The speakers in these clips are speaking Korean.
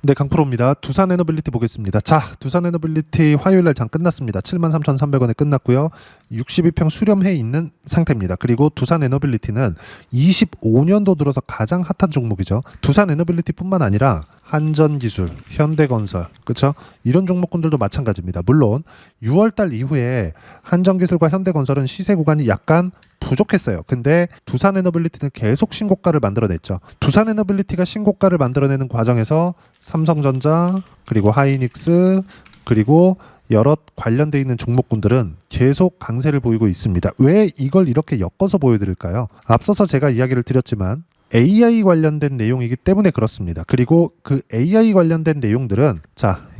네, 강프로입니다. 두산 에너빌리티 보겠습니다. 자, 두산 에너빌리티 화요일날 장 끝났습니다. 73,300원에 끝났고요. 62평 수렴해 있는 상태입니다. 그리고 두산 에너빌리티는 25년도 들어서 가장 핫한 종목이죠. 두산 에너빌리티뿐만 아니라 한전기술, 현대건설, 그렇죠? 이런 종목군들도 마찬가지입니다. 물론 6월달 이후에 한전기술과 현대건설은 시세 구간이 약간 부족했어요. 근데 두산 에너빌리티는 계속 신고가를 만들어냈죠. 두산 에너빌리티가 신고가를 만들어내는 과정에서 삼성전자, 그리고 하이닉스, 그리고 여러 관련돼 있는 종목군들은 계속 강세를 보이고 있습니다. 왜 이걸 이렇게 엮어서 보여드릴까요? 앞서서 제가 이야기를 드렸지만 AI 관련된 내용이기 때문에 그렇습니다. 그리고 그 AI 관련된 내용들은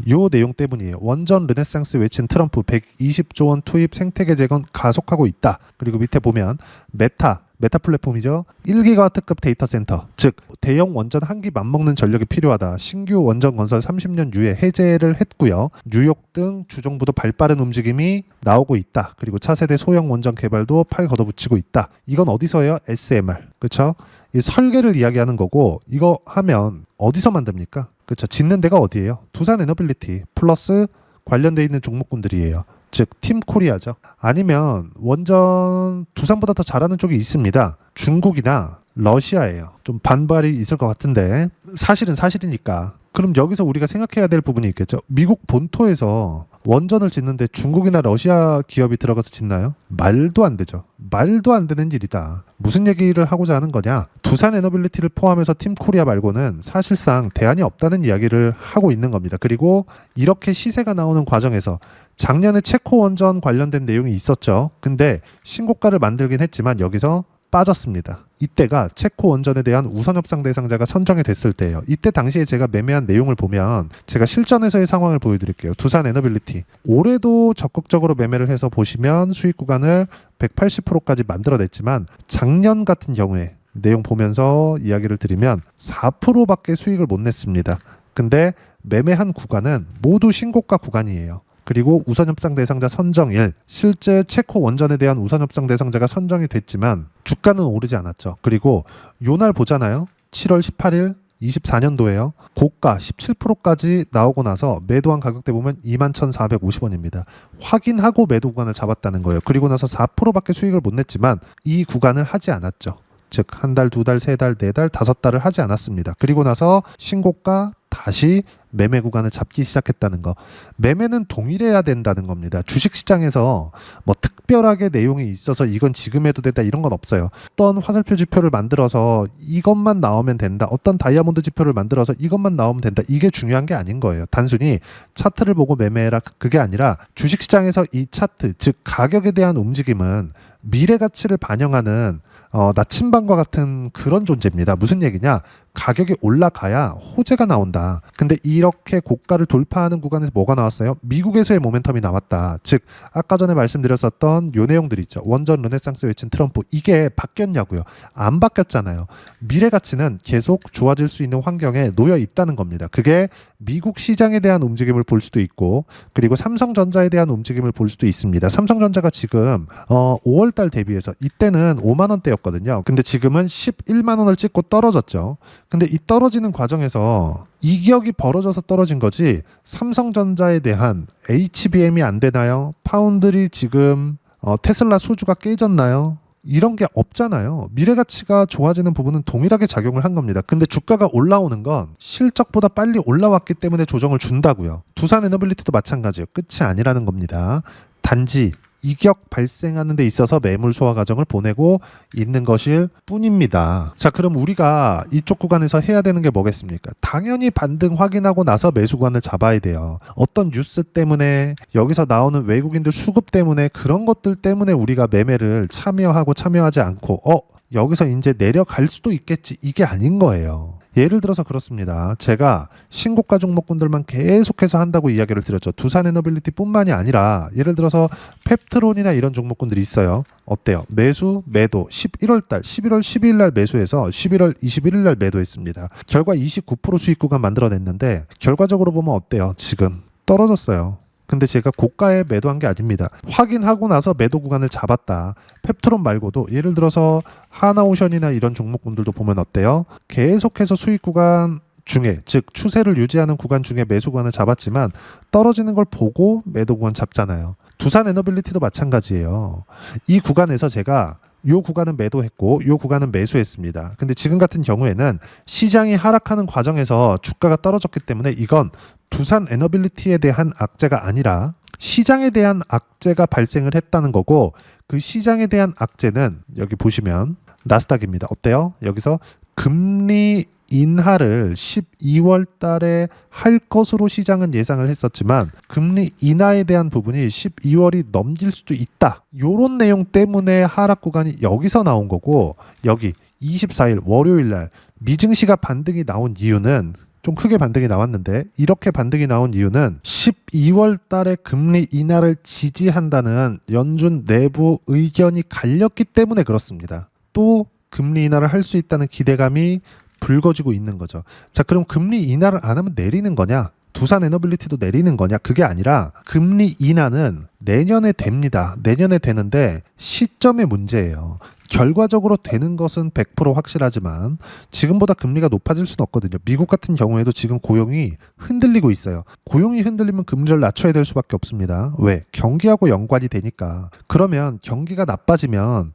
요 내용 때문이에요. 원전 르네상스 외친 트럼프 120조 원 투입 생태계 재건 가속하고 있다. 그리고 밑에 보면 메타 플랫폼이죠. 1기가와트급 데이터 센터, 즉 대형 원전 한 기 맞먹는 전력이 필요하다. 신규 원전 건설 30년 유예 해제를 했고요. 뉴욕 등 주정부도 발빠른 움직임이 나오고 있다. 그리고 차세대 소형 원전 개발도 팔 걷어붙이고 있다. 이건 어디서예요? SMR. 그렇죠? 이 설계를 이야기하는 거고, 이거 하면 어디서 만듭니까? 그렇죠? 짓는 데가 어디예요? 두산 에너빌리티 플러스 관련돼 있는 종목군들이에요. 즉 팀코리아죠. 아니면 원전 두산보다 더 잘하는 쪽이 있습니다. 중국이나 러시아예요. 좀 반발이 있을 것 같은데 사실은 사실이니까. 그럼 여기서 우리가 생각해야 될 부분이 있겠죠. 미국 본토에서 원전을 짓는데 중국이나 러시아 기업이 들어가서 짓나요? 말도 안 되죠. 말도 안 되는 일이다. 무슨 얘기를 하고자 하는 거냐? 두산 에너빌리티를 포함해서 팀코리아 말고는 사실상 대안이 없다는 이야기를 하고 있는 겁니다. 그리고 이렇게 시세가 나오는 과정에서 작년에 체코 원전 관련된 내용이 있었죠. 근데 신고가를 만들긴 했지만 여기서 빠졌습니다. 이때가 체코 원전에 대한 우선 협상 대상자가 선정이 됐을 때예요. 이때 당시에 제가 매매한 내용을 보면 제가 실전에서의 상황을 보여드릴게요. 두산 에너빌리티 올해도 적극적으로 매매를 해서 보시면 수익 구간을 180%까지 만들어냈지만 작년 같은 경우에 내용 보면서 이야기를 드리면 4%밖에 수익을 못 냈습니다. 근데 매매한 구간은 모두 신고가 구간이에요. 그리고 우선협상 대상자 선정일, 실제 체코 원전에 대한 우선협상 대상자가 선정이 됐지만 주가는 오르지 않았죠. 그리고 요날 보잖아요. 7월 18일 24년도에요. 고가 17%까지 나오고 나서 매도한 가격대 보면 21,450원입니다. 확인하고 매도 구간을 잡았다는 거예요. 그리고 나서 4%밖에 수익을 못 냈지만 이 구간을 하지 않았죠. 즉 한 달, 두 달, 세 달, 네 달, 다섯 달을 하지 않았습니다. 그리고 나서 신고가 다시 매매 구간을 잡기 시작했다는 거. 매매는 동일해야 된다는 겁니다. 주식시장에서 뭐 특별하게 내용이 있어서 이건 지금 해도 된다 이런 건 없어요. 어떤 화살표 지표를 만들어서 이것만 나오면 된다. 어떤 다이아몬드 지표를 만들어서 이것만 나오면 된다. 이게 중요한 게 아닌 거예요. 단순히 차트를 보고 매매해라. 그게 아니라 주식시장에서 이 차트, 즉 가격에 대한 움직임은 미래 가치를 반영하는 나침반과 같은 그런 존재입니다. 무슨 얘기냐? 가격이 올라가야 호재가 나온다. 근데 이렇게 고가를 돌파하는 구간에서 뭐가 나왔어요? 미국에서의 모멘텀이 나왔다. 즉 아까 전에 말씀드렸었던 요 내용들 있죠. 원전 르네상스 외친 트럼프. 이게 바뀌었냐고요? 안 바뀌었잖아요. 미래 가치는 계속 좋아질 수 있는 환경에 놓여 있다는 겁니다. 그게 미국 시장에 대한 움직임을 볼 수도 있고, 그리고 삼성전자에 대한 움직임을 볼 수도 있습니다. 삼성전자가 지금 5월달 대비해서 이때는 5만 원대였거든요. 근데 지금은 11만 원을 찍고 떨어졌죠. 근데 이 떨어지는 과정에서 이격이 벌어져서 떨어진 거지, 삼성전자에 대한 HBM이 안 되나요? 파운드리 지금 테슬라 수주가 깨졌나요? 이런 게 없잖아요. 미래 가치가 좋아지는 부분은 동일하게 작용을 한 겁니다. 근데 주가가 올라오는 건 실적보다 빨리 올라왔기 때문에 조정을 준다고요. 두산 에너빌리티도 마찬가지예요. 끝이 아니라는 겁니다. 단지 이격 발생하는 데 있어서 매물 소화 과정을 보내고 있는 것일 뿐입니다. 자, 그럼 우리가 이쪽 구간에서 해야 되는 게 뭐겠습니까? 당연히 반등 확인하고 나서 매수 구간을 잡아야 돼요. 어떤 뉴스 때문에, 여기서 나오는 외국인들 수급 때문에, 그런 것들 때문에 우리가 매매를 참여하지 않고 여기서 이제 내려갈 수도 있겠지, 이게 아닌 거예요. 예를 들어서 그렇습니다. 제가 신고가 종목군들만 계속해서 한다고 이야기를 드렸죠. 두산 에너빌리티 뿐만이 아니라 예를 들어서 펩트론이나 이런 종목군들이 있어요. 어때요? 매수, 매도 11월 12일 날 매수해서 11월 21일 날 매도했습니다. 결과 29% 수익 구간 만들어냈는데 결과적으로 보면 어때요? 지금 떨어졌어요. 근데 제가 고가에 매도한 게 아닙니다. 확인하고 나서 매도 구간을 잡았다. 펩트론 말고도 예를 들어서 하나오션이나 이런 종목군들도 보면 어때요? 계속해서 수익 구간 중에, 즉 추세를 유지하는 구간 중에 매수 구간을 잡았지만 떨어지는 걸 보고 매도 구간 잡잖아요. 두산에너빌리티도 마찬가지예요. 이 구간에서 제가 요 구간은 매도했고 요 구간은 매수했습니다. 근데 지금 같은 경우에는 시장이 하락하는 과정에서 주가가 떨어졌기 때문에 이건 두산에너빌리티에 대한 악재가 아니라 시장에 대한 악재가 발생을 했다는 거고, 그 시장에 대한 악재는 여기 보시면 나스닥입니다. 어때요? 여기서 금리 인하를 12월 달에 할 것으로 시장은 예상을 했었지만 금리 인하에 대한 부분이 12월이 넘길 수도 있다. 요런 내용 때문에 하락 구간이 여기서 나온 거고, 여기 24일 월요일 날 미증시가 반등이 나온 이유는, 좀 크게 반등이 나왔는데 이렇게 반등이 나온 이유는 12월 달에 금리 인하를 지지한다는 연준 내부 의견이 갈렸기 때문에 그렇습니다. 또 금리 인하를 할 수 있다는 기대감이 불거지고 있는 거죠. 자, 그럼 금리 인하를 안 하면 내리는 거냐? 두산에너빌리티도 내리는 거냐? 그게 아니라 금리 인하는 내년에 됩니다. 내년에 되는데 시점의 문제예요. 결과적으로 되는 것은 100% 확실하지만 지금보다 금리가 높아질 수는 없거든요. 미국 같은 경우에도 지금 고용이 흔들리고 있어요. 고용이 흔들리면 금리를 낮춰야 될 수밖에 없습니다. 왜? 경기하고 연관이 되니까. 그러면 경기가 나빠지면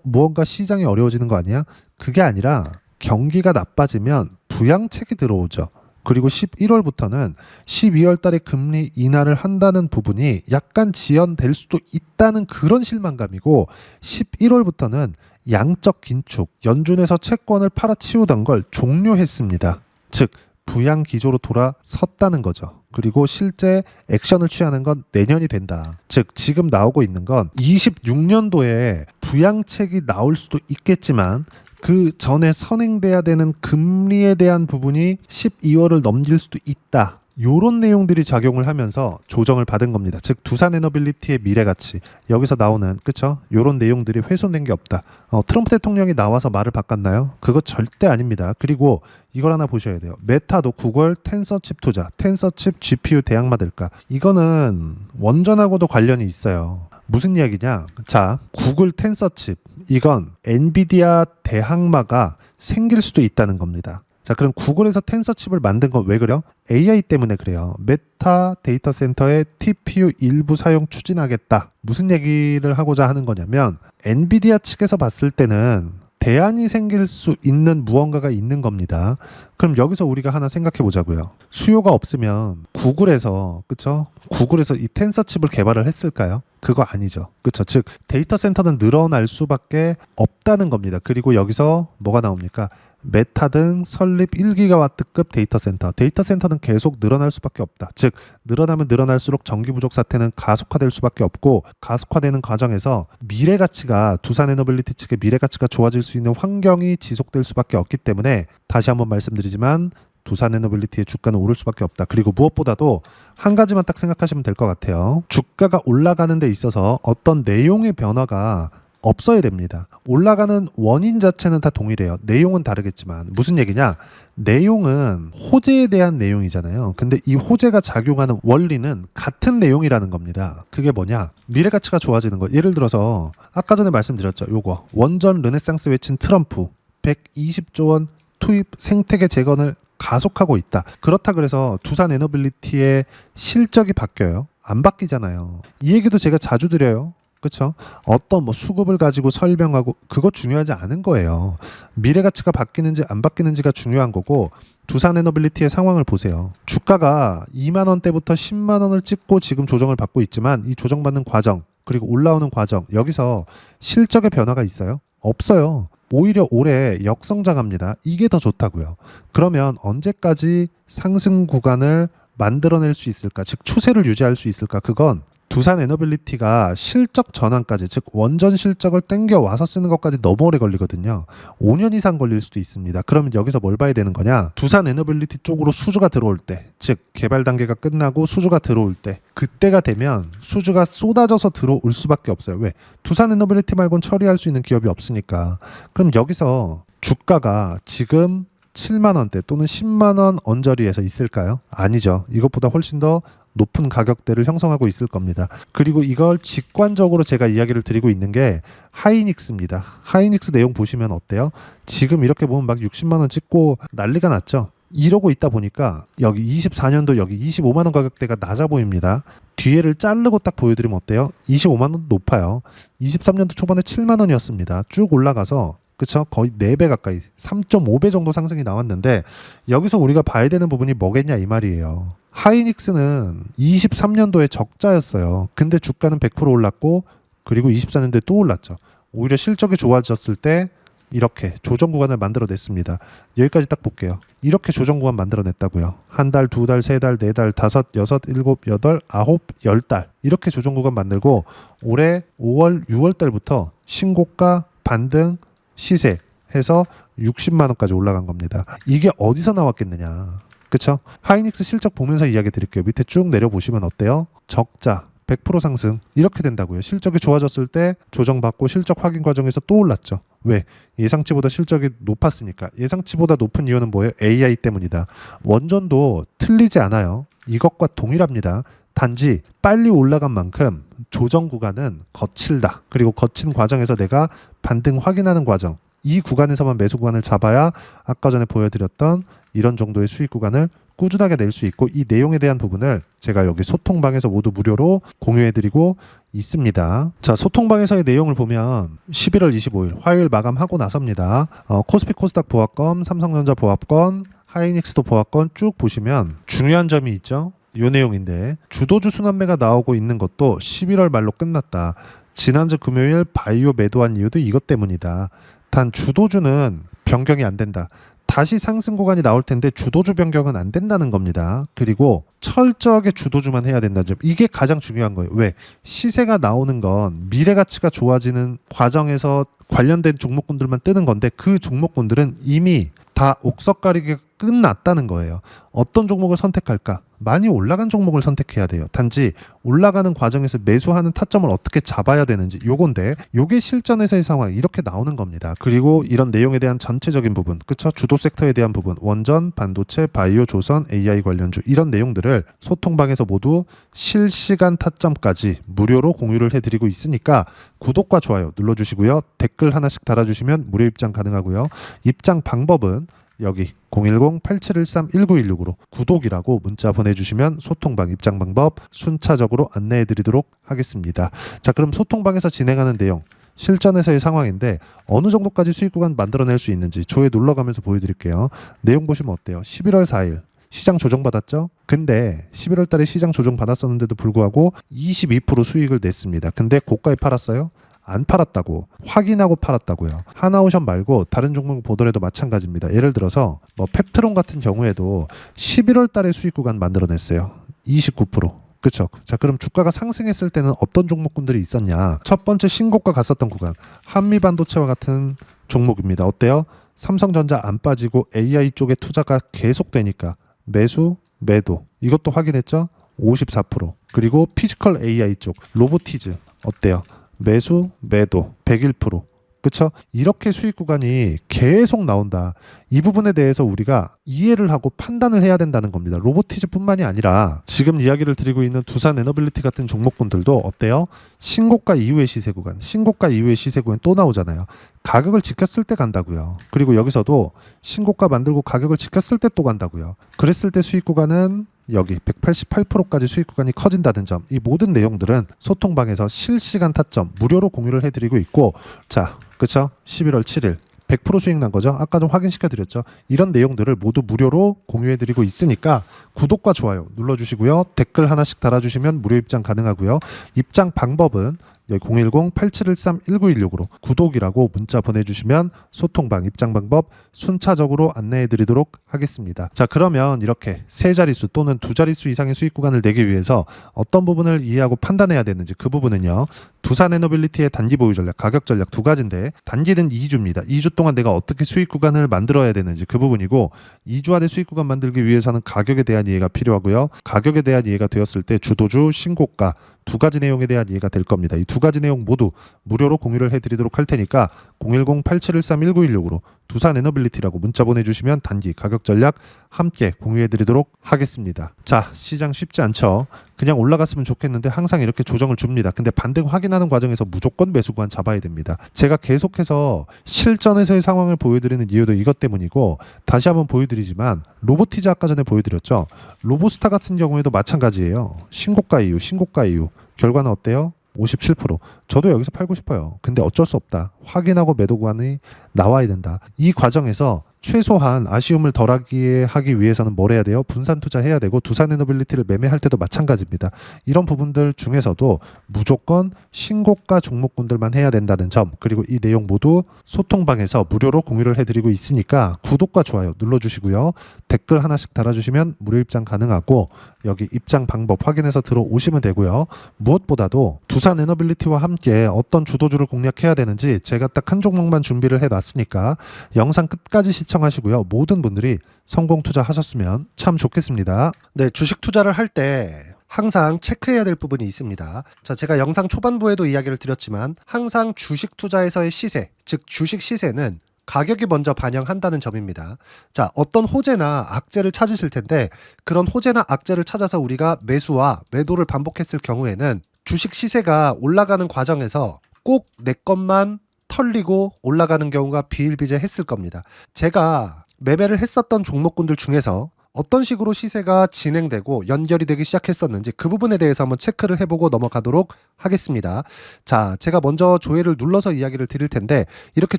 무언가 시장이 어려워지는 거 아니야? 그게 아니라 경기가 나빠지면 부양책이 들어오죠. 그리고 11월부터는 12월 달에 금리 인하를 한다는 부분이 약간 지연될 수도 있다는 그런 실망감이고, 11월부터는 양적 긴축, 연준에서 채권을 팔아치우던 걸 종료했습니다. 즉 부양 기조로 돌아섰다는 거죠. 그리고 실제 액션을 취하는 건 내년이 된다. 즉 지금 나오고 있는 건 26년도에 부양책이 나올 수도 있겠지만 그 전에 선행돼야 되는 금리에 대한 부분이 12월을 넘길 수도 있다. 요런 내용들이 작용을 하면서 조정을 받은 겁니다. 즉 두산에너빌리티의 미래가치, 여기서 나오는, 그쵸? 요런 내용들이 훼손된 게 없다. 트럼프 대통령이 나와서 말을 바꿨나요? 그거 절대 아닙니다. 그리고 이걸 하나 보셔야 돼요. 메타도 구글 텐서칩 투자, 텐서칩 GPU 대항마될까? 이거는 원전하고도 관련이 있어요. 무슨 이야기냐? 자, 구글 텐서칩, 이건 엔비디아 대항마가 생길 수도 있다는 겁니다. 자, 그럼 구글에서 텐서칩을 만든 건 왜 그래요? AI 때문에 그래요. 메타 데이터 센터의 TPU 일부 사용 추진하겠다. 무슨 얘기를 하고자 하는 거냐면 엔비디아 측에서 봤을 때는 대안이 생길 수 있는 무언가가 있는 겁니다. 그럼 여기서 우리가 하나 생각해 보자고요. 수요가 없으면 구글에서, 그쵸? 구글에서 이 텐서칩을 개발을 했을까요? 그거 아니죠. 그쵸? 즉 데이터 센터는 늘어날 수밖에 없다는 겁니다. 그리고 여기서 뭐가 나옵니까? 메타 등 설립 1기가와트급 데이터 센터. 데이터 센터는 계속 늘어날 수밖에 없다. 즉 늘어나면 늘어날수록 전기 부족 사태는 가속화될 수밖에 없고, 가속화되는 과정에서 미래 가치가, 두산에너빌리티 측의 미래 가치가 좋아질 수 있는 환경이 지속될 수밖에 없기 때문에 다시 한번 말씀드리지만 두산에너빌리티의 주가는 오를 수밖에 없다. 그리고 무엇보다도 한 가지만 딱 생각하시면 될 것 같아요. 주가가 올라가는 데 있어서 어떤 내용의 변화가 없어야 됩니다. 올라가는 원인 자체는 다 동일해요. 내용은 다르겠지만. 무슨 얘기냐? 내용은 호재에 대한 내용이잖아요. 근데 이 호재가 작용하는 원리는 같은 내용이라는 겁니다. 그게 뭐냐? 미래 가치가 좋아지는 거. 예를 들어서 아까 전에 말씀드렸죠. 요거. 원전 르네상스 외친 트럼프 120조 원 투입 생태계 재건을 가속하고 있다. 그렇다 그래서 두산에너빌리티의 실적이 바뀌어요? 안 바뀌잖아요. 이 얘기도 제가 자주 드려요. 그렇죠? 어떤 수급을 가지고 설명하고, 그거 중요하지 않은 거예요. 미래 가치가 바뀌는지 안 바뀌는지가 중요한 거고, 두산에너빌리티의 상황을 보세요. 주가가 2만 원대부터 10만 원을 찍고 지금 조정을 받고 있지만 이 조정받는 과정, 그리고 올라오는 과정, 여기서 실적의 변화가 있어요? 없어요. 오히려 올해 역성장합니다. 이게 더 좋다고요. 그러면 언제까지 상승 구간을 만들어낼 수 있을까? 즉 추세를 유지할 수 있을까? 그건 두산에너빌리티가 실적 전환까지, 즉 원전 실적을 땡겨 와서 쓰는 것까지 너무 오래 걸리거든요. 5년 이상 걸릴 수도 있습니다. 그러면 여기서 뭘 봐야 되는 거냐? 두산에너빌리티 쪽으로 수주가 들어올 때, 즉 개발 단계가 끝나고 수주가 들어올 때, 그때가 되면 수주가 쏟아져서 들어올 수밖에 없어요. 왜? 두산에너빌리티 말고는 처리할 수 있는 기업이 없으니까. 그럼 여기서 주가가 지금 7만 원대 또는 10만 원 언저리에서 있을까요? 아니죠. 이것보다 훨씬 더 높은 가격대를 형성하고 있을 겁니다. 그리고 이걸 직관적으로 제가 이야기를 드리고 있는 게 하이닉스입니다. 하이닉스 내용 보시면 어때요? 지금 이렇게 보면 막 60만 원 찍고 난리가 났죠. 이러고 있다 보니까 여기 24년도 여기 25만 원 가격대가 낮아 보입니다. 뒤에를 자르고 딱 보여드리면 어때요? 25만 원 높아요. 23년도 초반에 7만 원이었습니다. 쭉 올라가서 그쵸? 거의 4배 가까이 3.5배 정도 상승이 나왔는데 여기서 우리가 봐야 되는 부분이 뭐겠냐 이 말이에요. 하이닉스는 23년도에 적자였어요. 근데 주가는 100% 올랐고 그리고 24년도에 또 올랐죠. 오히려 실적이 좋아졌을 때 이렇게 조정 구간을 만들어냈습니다. 여기까지 딱 볼게요. 이렇게 조정 구간 만들어냈다고요. 한 달, 두 달, 세 달, 네 달, 다섯, 여섯, 일곱, 여덟, 아홉, 10달 이렇게 조정 구간 만들고 올해 5월, 6월 달부터 신고가, 반등, 시세 해서 60만 원까지 올라간 겁니다. 이게 어디서 나왔겠느냐. 그쵸? 하이닉스 실적 보면서 이야기 드릴게요. 밑에 쭉 내려보시면 어때요? 적자 100% 상승 이렇게 된다고요. 실적이 좋아졌을 때 조정받고 실적 확인 과정에서 또 올랐죠. 왜? 예상치보다 실적이 높았으니까. 예상치보다 높은 이유는 뭐예요? AI 때문이다. 원전도 틀리지 않아요. 이것과 동일합니다. 단지 빨리 올라간 만큼 조정 구간은 거칠다. 그리고 거친 과정에서 내가 반등 확인하는 과정. 이 구간에서만 매수 구간을 잡아야 아까 전에 보여드렸던 이런 정도의 수익 구간을 꾸준하게 낼 수 있고 이 내용에 대한 부분을 제가 여기 소통방에서 모두 무료로 공유해드리고 있습니다. 자, 소통방에서의 내용을 보면 11월 25일 화요일 마감하고 나섭니다. 코스피 코스닥 보합권, 삼성전자 보합권, 하이닉스도 보합권 쭉 보시면 중요한 점이 있죠. 이 내용인데 주도주 순환매가 나오고 있는 것도 11월 말로 끝났다. 지난주 금요일 바이오 매도한 이유도 이것 때문이다. 단 주도주는 변경이 안 된다. 다시 상승 구간이 나올 텐데 주도주 변경은 안 된다는 겁니다. 그리고 철저하게 주도주만 해야 된다는 점. 이게 가장 중요한 거예요. 왜? 시세가 나오는 건 미래 가치가 좋아지는 과정에서 관련된 종목군들만 뜨는 건데 그 종목군들은 이미 다 옥석가리기가 끝났다는 거예요. 어떤 종목을 선택할까? 많이 올라간 종목을 선택해야 돼요. 단지 올라가는 과정에서 매수하는 타점을 어떻게 잡아야 되는지 요건데 요게 실전에서의 상황 이렇게 나오는 겁니다. 그리고 이런 내용에 대한 전체적인 부분, 그쵸? 주도 섹터에 대한 부분, 원전, 반도체, 바이오, 조선, AI 관련주 이런 내용들을 소통방에서 모두 실시간 타점까지 무료로 공유를 해드리고 있으니까 구독과 좋아요 눌러주시고요. 댓글 하나씩 달아주시면 무료 입장 가능하고요. 입장 방법은 여기 010-8713-1916으로 구독이라고 문자 보내주시면 소통방 입장 방법 순차적으로 안내해드리도록 하겠습니다. 자, 그럼 소통방에서 진행하는 내용 실전에서의 상황인데 어느 정도까지 수익 구간 만들어낼 수 있는지 조회 눌러가면서 보여드릴게요. 내용 보시면 어때요? 11월 4일 시장 조정받았죠? 근데 11월 달에 시장 조정받았었는데도 불구하고 22% 수익을 냈습니다. 근데 고가에 팔았어요? 안 팔았다고. 확인하고 팔았다고요. 하나오션 말고 다른 종목 보더라도 마찬가지입니다. 예를 들어서 뭐 펩트론 같은 경우에도 11월 달에 수익 구간 만들어냈어요. 29%. 그쵸? 자, 그럼 주가가 상승했을 때는 어떤 종목군들이 있었냐? 첫 번째 신고가 갔었던 구간. 한미반도체와 같은 종목입니다. 어때요? 삼성전자 안 빠지고 AI 쪽에 투자가 계속되니까 매수, 매도. 이것도 확인했죠? 54%. 그리고 피지컬 AI 쪽 로보티즈 어때요? 매수, 매도 101%. 그쵸? 이렇게 수익 구간이 계속 나온다. 이 부분에 대해서 우리가 이해를 하고 판단을 해야 된다는 겁니다. 로보티즈뿐만이 아니라 지금 이야기를 드리고 있는 두산 에너빌리티 같은 종목군들도 어때요? 신고가 이후의 시세 구간, 신고가 이후의 시세 구간 또 나오잖아요. 가격을 지켰을 때 간다고요. 그리고 여기서도 신고가 만들고 가격을 지켰을 때 또 간다고요. 그랬을 때 수익 구간은 여기 188%까지 수익 구간이 커진다는 점, 이 모든 내용들은 소통방에서 실시간 타점 무료로 공유를 해드리고 있고, 자, 그쵸? 11월 7일 100% 수익 난 거죠. 아까 좀 확인시켜 드렸죠. 이런 내용들을 모두 무료로 공유해 드리고 있으니까 구독과 좋아요 눌러주시고요. 댓글 하나씩 달아주시면 무료 입장 가능하고요. 입장 방법은 여기 010-8713-1916으로 구독이라고 문자 보내주시면 소통방 입장 방법 순차적으로 안내해 드리도록 하겠습니다. 자, 그러면 이렇게 세 자릿수 또는 두 자릿수 이상의 수익 구간을 내기 위해서 어떤 부분을 이해하고 판단해야 되는지 그 부분은요. 두산 에너빌리티의 단기 보유 전략, 가격 전략 두 가지인데 단기는 2주입니다. 2주 동안 내가 어떻게 수익 구간을 만들어야 되는지 그 부분이고 2주 안에 수익 구간 만들기 위해서는 가격에 대한 이해가 필요하고요. 가격에 대한 이해가 되었을 때 주도주, 신고가 두 가지 내용에 대한 이해가 될 겁니다. 이 두 가지 내용 모두 무료로 공유를 해드리도록 할 테니까 010-8713-1916으로 두산 에너빌리티라고 문자 보내주시면 단기 가격 전략 함께 공유해드리도록 하겠습니다. 자, 시장 쉽지 않죠. 그냥 올라갔으면 좋겠는데 항상 이렇게 조정을 줍니다. 근데 반등 확인하는 과정에서 무조건 매수 구간 잡아야 됩니다. 제가 계속해서 실전에서의 상황을 보여드리는 이유도 이것 때문이고, 다시 한번 보여드리지만 로보티즈 아까 전에 보여드렸죠. 로보스타 같은 경우에도 마찬가지예요. 신고가 이후 결과는 어때요? 57%. 저도 여기서 팔고 싶어요. 근데 어쩔 수 없다. 확인하고 매도 구간이 나와야 된다. 이 과정에서 최소한 아쉬움을 덜하게 하기 위해서는 뭘 해야 돼요? 분산 투자해야 되고, 두산 에너빌리티를 매매할 때도 마찬가지입니다. 이런 부분들 중에서도 무조건 신고가 종목군들만 해야 된다는 점, 그리고 이 내용 모두 소통방에서 무료로 공유를 해드리고 있으니까 구독과 좋아요 눌러주시고요. 댓글 하나씩 달아주시면 무료 입장 가능하고, 여기 입장 방법 확인해서 들어오시면 되고요. 무엇보다도 두산 에너빌리티와 함께 어떤 주도주를 공략해야 되는지 제가 딱 한 종목만 준비를 해놨으니까 영상 끝까지 시청하시고요. 모든 분들이 성공 투자하셨으면 참 좋겠습니다. 네, 주식 투자를 할 때 항상 체크해야 될 부분이 있습니다. 자, 제가 영상 초반부에도 이야기를 드렸지만 항상 주식 투자에서의 시세, 즉 주식 시세는 가격이 먼저 반영한다는 점입니다. 자, 어떤 호재나 악재를 찾으실 텐데, 그런 호재나 악재를 찾아서 우리가 매수와 매도를 반복했을 경우에는 주식 시세가 올라가는 과정에서 꼭 내 것만 털리고 올라가는 경우가 비일비재했을 겁니다. 제가 매매를 했었던 종목군들 중에서 어떤 식으로 시세가 진행되고 연결이 되기 시작했었는지 그 부분에 대해서 한번 체크를 해보고 넘어가도록 하겠습니다. 자, 제가 먼저 조회를 눌러서 이야기를 드릴 텐데, 이렇게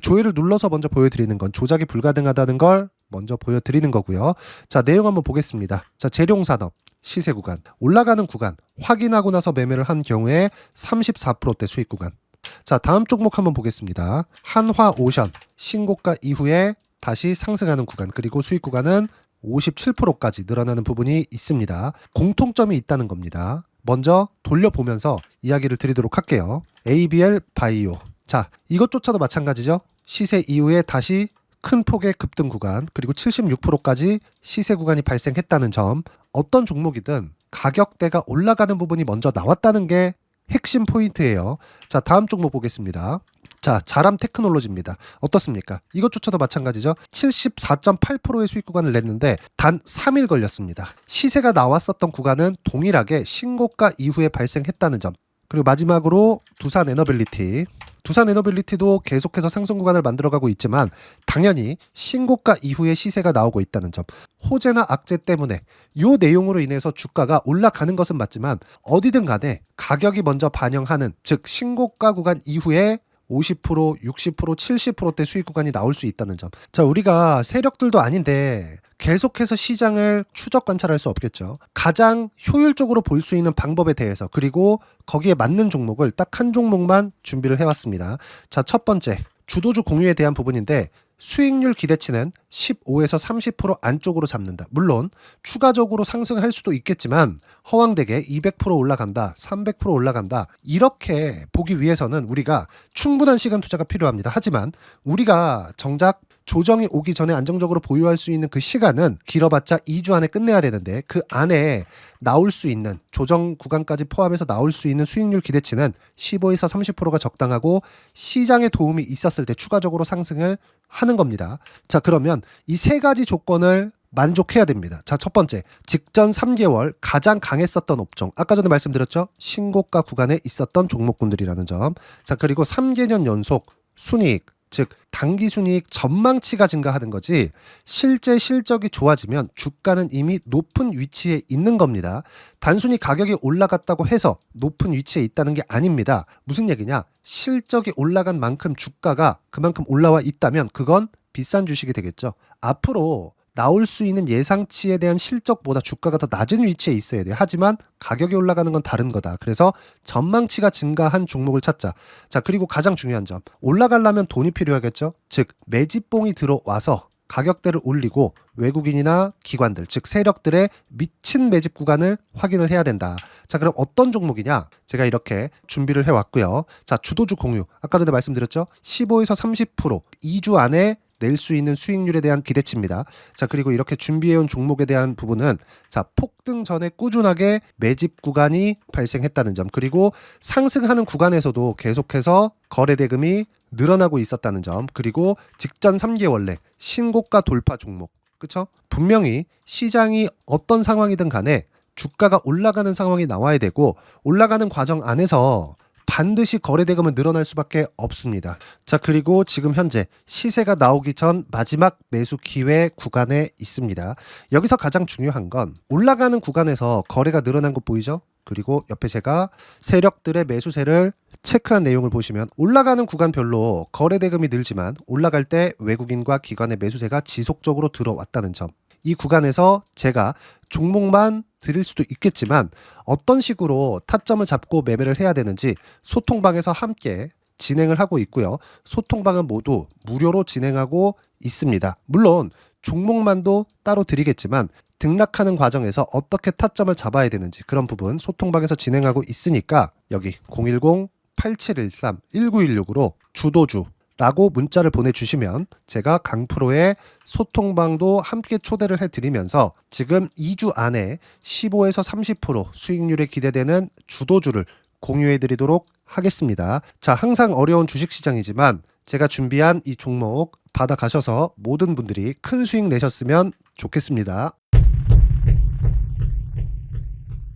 조회를 눌러서 먼저 보여드리는 건 조작이 불가능하다는 걸 먼저 보여드리는 거고요. 자, 내용 한번 보겠습니다. 자, 재룡산업 시세 구간, 올라가는 구간 확인하고 나서 매매를 한 경우에 34%대 수익 구간. 자, 다음 종목 한번 보겠습니다. 한화오션 신고가 이후에 다시 상승하는 구간, 그리고 수익 구간은 57%까지 늘어나는 부분이 있습니다. 공통점이 있다는 겁니다. 먼저 돌려보면서 이야기를 드리도록 할게요. ABL 바이오. 자, 이것조차도 마찬가지죠. 시세 이후에 다시 큰 폭의 급등 구간, 그리고 76%까지 시세 구간이 발생했다는 점. 어떤 종목이든 가격대가 올라가는 부분이 먼저 나왔다는 게 핵심 포인트예요. 자, 다음 종목 보겠습니다. 자, 자람 테크놀로지입니다. 어떻습니까? 이것조차도 마찬가지죠. 74.8%의 수익 구간을 냈는데 단 3일 걸렸습니다. 시세가 나왔었던 구간은 동일하게 신고가 이후에 발생했다는 점. 그리고 마지막으로 두산 에너빌리티. 두산 에너빌리티도 계속해서 상승 구간을 만들어가고 있지만 당연히 신고가 이후에 시세가 나오고 있다는 점. 호재나 악재 때문에 이 내용으로 인해서 주가가 올라가는 것은 맞지만 어디든 간에 가격이 먼저 반영하는, 즉 신고가 구간 이후에 50%, 60%, 70%대 수익 구간이 나올 수 있다는 점. 자, 우리가 세력들도 아닌데 계속해서 시장을 추적 관찰할 수 없겠죠. 가장 효율적으로 볼 수 있는 방법에 대해서, 그리고 거기에 맞는 종목을 딱 한 종목만 준비를 해왔습니다. 자, 첫 번째 주도주 공유에 대한 부분인데, 수익률 기대치는 15에서 30% 안쪽으로 잡는다. 물론 추가적으로 상승할 수도 있겠지만 허황되게 200% 올라간다, 300% 올라간다, 이렇게 보기 위해서는 우리가 충분한 시간 투자가 필요합니다. 하지만 우리가 정작 조정이 오기 전에 안정적으로 보유할 수 있는 그 시간은 길어봤자 2주 안에 끝내야 되는데, 그 안에 나올 수 있는 조정 구간까지 포함해서 나올 수 있는 수익률 기대치는 15에서 30%가 적당하고, 시장에 도움이 있었을 때 추가적으로 상승을 하는 겁니다. 자, 그러면 이 세 가지 조건을 만족해야 됩니다. 자, 첫 번째, 직전 3개월 가장 강했었던 업종, 아까 전에 말씀드렸죠. 신고가 구간에 있었던 종목군들이라는 점. 자, 그리고 3개년 연속 순이익, 즉 단기 순이익 전망치가 증가하는 거지, 실제 실적이 좋아지면 주가는 이미 높은 위치에 있는 겁니다. 단순히 가격이 올라갔다고 해서 높은 위치에 있다는 게 아닙니다. 무슨 얘기냐? 실적이 올라간 만큼 주가가 그만큼 올라와 있다면 그건 비싼 주식이 되겠죠. 앞으로 나올 수 있는 예상치에 대한 실적보다 주가가 더 낮은 위치에 있어야 돼요. 하지만 가격이 올라가는 건 다른 거다. 그래서 전망치가 증가한 종목을 찾자. 자, 그리고 가장 중요한 점, 올라가려면 돈이 필요하겠죠. 즉 매집봉이 들어와서 가격대를 올리고 외국인이나 기관들, 즉 세력들의 미친 매집 구간을 확인을 해야 된다. 자, 그럼 어떤 종목이냐? 제가 이렇게 준비를 해왔고요. 자, 주도주 공유. 아까 전에 말씀드렸죠. 15에서 30% 2주 안에 낼 수 있는 수익률에 대한 기대치입니다. 자, 그리고 이렇게 준비해온 종목에 대한 부분은, 자, 폭등 전에 꾸준하게 매집 구간이 발생했다는 점, 그리고 상승하는 구간에서도 계속해서 거래 대금이 늘어나고 있었다는 점, 그리고 직전 3개월 내 신고가 돌파 종목, 그쵸? 분명히 시장이 어떤 상황이든 간에 주가가 올라가는 상황이 나와야 되고, 올라가는 과정 안에서 반드시 거래대금은 늘어날 수밖에 없습니다. 자, 그리고 지금 현재 시세가 나오기 전 마지막 매수 기회 구간에 있습니다. 여기서 가장 중요한 건 올라가는 구간에서 거래가 늘어난 거 보이죠? 그리고 옆에 제가 세력들의 매수세를 체크한 내용을 보시면 올라가는 구간별로 거래대금이 늘지만 올라갈 때 외국인과 기관의 매수세가 지속적으로 들어왔다는 점. 이 구간에서 제가 종목만 드릴 수도 있겠지만 어떤 식으로 타점을 잡고 매매를 해야 되는지 소통방에서 함께 진행을 하고 있고요. 소통방은 모두 무료로 진행하고 있습니다. 물론 종목만도 따로 드리겠지만 등락하는 과정에서 어떻게 타점을 잡아야 되는지 그런 부분 소통방에서 진행하고 있으니까 여기 010-8713-1916으로 주도주라고 문자를 보내주시면 제가 강프로의 소통방도 함께 초대를 해드리면서 지금 2주 안에 15에서 30% 수익률이 기대되는 주도주를 공유해드리도록 하겠습니다. 자, 항상 어려운 주식시장이지만 제가 준비한 이 종목 받아가셔서 모든 분들이 큰 수익 내셨으면 좋겠습니다.